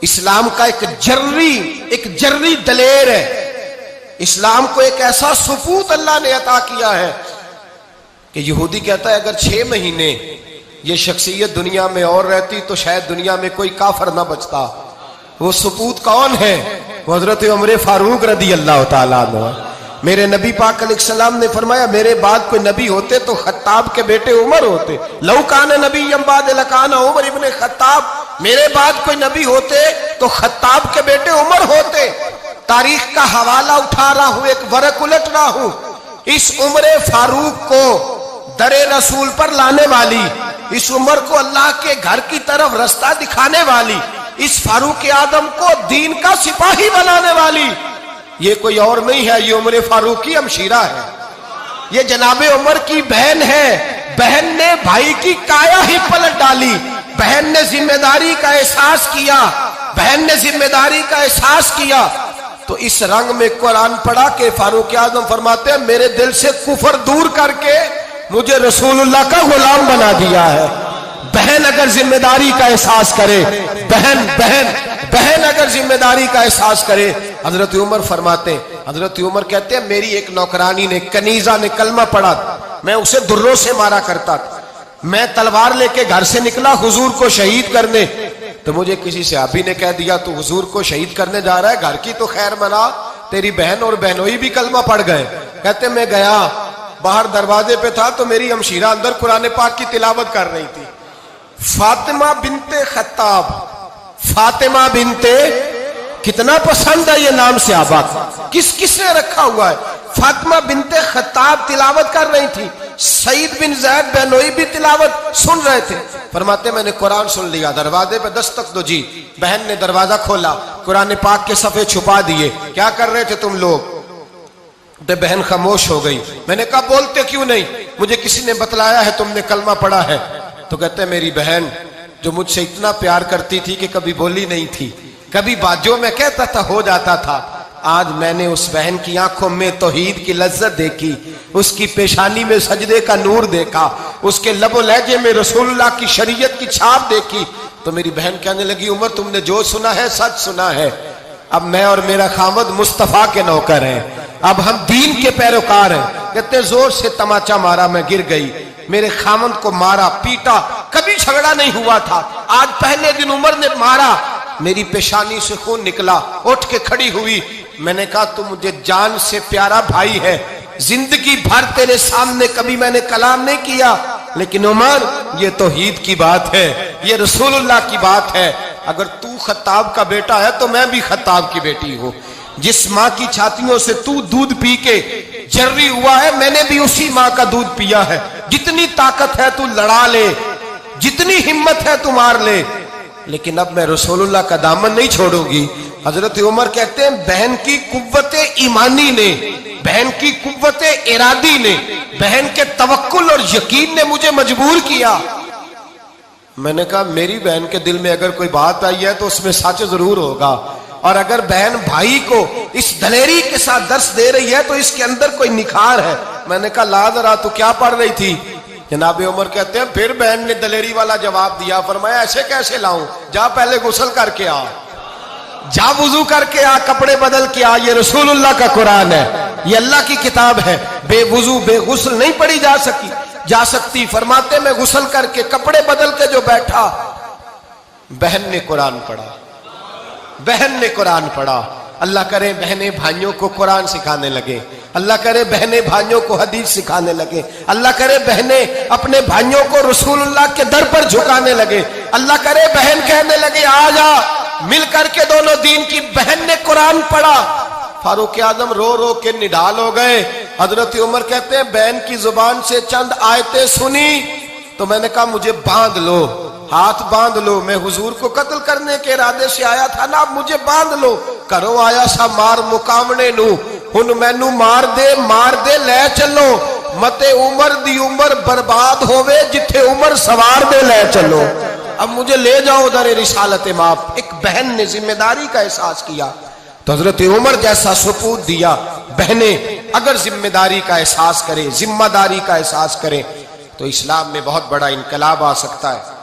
اسلام کا ایک جرری دلیر ہے. اسلام کو ایک ایسا سپوت اللہ نے عطا کیا ہے کہ یہودی کہتا ہے اگر 6 مہینے یہ شخصیت دنیا میں اور رہتی تو شاید دنیا میں کوئی کافر نہ بچتا. وہ سپوت کون ہے؟ وہ حضرت عمر فاروق رضی اللہ تعالیٰ عنہ. میرے نبی پاک علیہ السلام نے فرمایا میرے بعد کوئی نبی ہوتے تو خطاب کے بیٹے عمر ہوتے. لو کان نبی بعد لکان عمر ابن خطاب. میرے بعد کوئی نبی ہوتے تو خطاب کے بیٹے عمر ہوتے. تاریخ کا حوالہ اٹھا رہا ہوں, ایک ورق الٹ رہا ہوں. اس عمر فاروق کو در رسول پر لانے والی, اس عمر کو اللہ کے گھر کی طرف رستہ دکھانے والی, اس فاروق اعظم کو دین کا سپاہی بنانے والی, یہ کوئی اور نہیں ہے, یہ عمر فاروق کی ہمشیرہ ہے. یہ جناب عمر کی بہن ہے. بہن نے بھائی کی کایا ہی پلٹ ڈالی. بہن نے ذمہ داری کا احساس کیا. بہن نے ذمہ داری کا احساس کیا تو اس رنگ میں قرآن پڑھا کہ فاروق اعظم فرماتے ہیں میرے دل سے کفر دور کر کے مجھے رسول اللہ کا غلام بنا دیا ہے. بہن اگر ذمہ داری کا احساس کرے, بہن اگر ذمہ داری کا احساس کرے. حضرت عمر فرماتے ہیں, حضرت عمر کہتے ہیں میری ایک نوکرانی نے, کنیزہ نے کلمہ پڑھا, میں اسے دروں سے مارا کرتا تھا. میں تلوار لے کے گھر سے نکلا حضور کو شہید کرنے, تو مجھے کسی صحابی نے کہہ دیا تو حضور کو شہید کرنے جا رہا ہے, گھر کی تو خیر منا, تیری بہن اور بہنوئی بھی کلمہ پڑھ گئے. کہتے میں گیا, باہر دروازے پہ تھا تو میری ہمشیرہ اندر قرآن پاک کی تلاوت کر رہی تھی. فاطمہ بنت خطاب, فاطمہ بنت, کتنا پسند ہے یہ نام صحابہ, کس نے رکھا ہوا ہے. فاطمہ بنت خطاب تلاوت کر رہی تھی. سعید بن زید بہنوئی بھی تلاوت سن رہے تھے. فرماتے میں نے قرآن سن لیا, دروازے پہ دستک دو جی. بہن نے دروازہ کھولا, قرآن پاک کے صفحے چھپا دیے. کیا کر رہے تھے تم لوگ؟ بہن خاموش ہو گئی. میں نے کہا بولتے کیوں نہیں؟ مجھے کسی نے بتلایا ہے تم نے کلمہ پڑھا ہے. تو کہتے ہیں میری بہن جو مجھ سے اتنا پیار کرتی تھی کہ کبھی بولی نہیں تھی, کبھی بات جو میں کہتا تھا ہو جاتا تھا, آج میں نے اس بہن کی آنکھوں میں توحید کی لذت دیکھی, اس کی پیشانی میں سجدے کا نور دیکھا, اس کے لب و لہجے میں رسول اللہ کی شریعت کی چھاپ دیکھی. تو میری بہن کہنے لگی عمر تم نے جو سنا ہے سچ سنا ہے. اب میں اور میرا خامد مصطفیٰ کے نوکر ہیں, اب ہم دین کے پیروکار ہیں. کہتے زور سے تماچا مارا, میں گر گئی. میرے خامد کو مارا پیٹا, کبھی جھگڑا نہیں ہوا تھا, آج پہلے دن عمر نے مارا. میری پیشانی سے خون نکلا, اٹھ کے کھڑی ہوئی. میں نے کہا تو مجھے جان سے پیارا بھائی ہے, زندگی بھر تیرے سامنے کبھی میں نے کلام نہیں کیا, لیکن عمر یہ توحید کی بات ہے, یہ رسول اللہ کی بات ہے. اگر تو خطاب کا بیٹا ہے تو میں بھی خطاب کی بیٹی ہوں. جس ماں کی چھاتیوں سے تو دودھ پی کے جرری ہوا ہے, میں نے بھی اسی ماں کا دودھ پیا ہے. جتنی طاقت ہے تو لڑا لے, جتنی ہمت ہے تو مار لے, لیکن اب میں رسول اللہ کا دامن نہیں چھوڑوں گی. حضرت عمر کہتے ہیں بہن کی قوت ایمانی نے, بہن کی قوت ارادی نے, بہن کے توکل اور یقین نے مجھے مجبور کیا. میں نے کہا میری بہن کے دل میں اگر کوئی بات آئی ہے تو اس میں سچ ضرور ہوگا, اور اگر بہن بھائی کو اس دلیری کے ساتھ درس دے رہی ہے تو اس کے اندر کوئی نکھار ہے. میں نے کہا لا ذرا تو کیا پڑھ رہی تھی؟ جناب عمر کہتے ہیں پھر بہن نے دلیری والا جواب دیا. فرمایا ایسے کیسے لاؤں, جا پہلے غسل کر کے آ, جا وضو کر کے آ, کپڑے بدل کے آ. یہ رسول اللہ کا قرآن ہے, یہ اللہ کی کتاب ہے. بے وضو بے غسل نہیں پڑھی جا سکتی. فرماتے میں غسل کر کے کپڑے بدل کے جو بیٹھا, بہن نے قرآن پڑھا, بہن نے قرآن پڑھا. اللہ کرے بہنیں بھائیوں کو قرآن سکھانے لگے, اللہ کرے بہنیں بھائیوں کو حدیث سکھانے لگے, اللہ کرے بہنیں اپنے بھائیوں کو رسول اللہ کے در پر جھکانے لگے, اللہ کرے بہن کہنے لگے آ جا مل کر کے دونوں دین کی. بہن نے قرآن پڑھا. فاروق اعظم رو رو کے نڈال ہو گئے. حضرت عمر کہتے ہیں بہن کی زبان سے چند آیتیں سنی تو میں نے کہا مجھے باندھ لو, ہاتھ باندھ لو, میں حضور کو قتل کرنے کے ارادے سے آیا تھا نا, اب مجھے باندھ لو. کرو آیا سا مار مقامنے نو, ہن مینو مار دے لے چلو, متے عمر دی عمر برباد ہوئے جتھے عمر سوار دے لے چلو. اب مجھے لے جاؤ در رسالت ماپ. ایک بہن نے ذمہ داری کا احساس کیا تو حضرت عمر جیسا سپوت دیا. بہنیں اگر ذمہ داری کا احساس کریں, ذمہ داری کا احساس کریں تو اسلام میں بہت بڑا انقلاب آ سکتا ہے.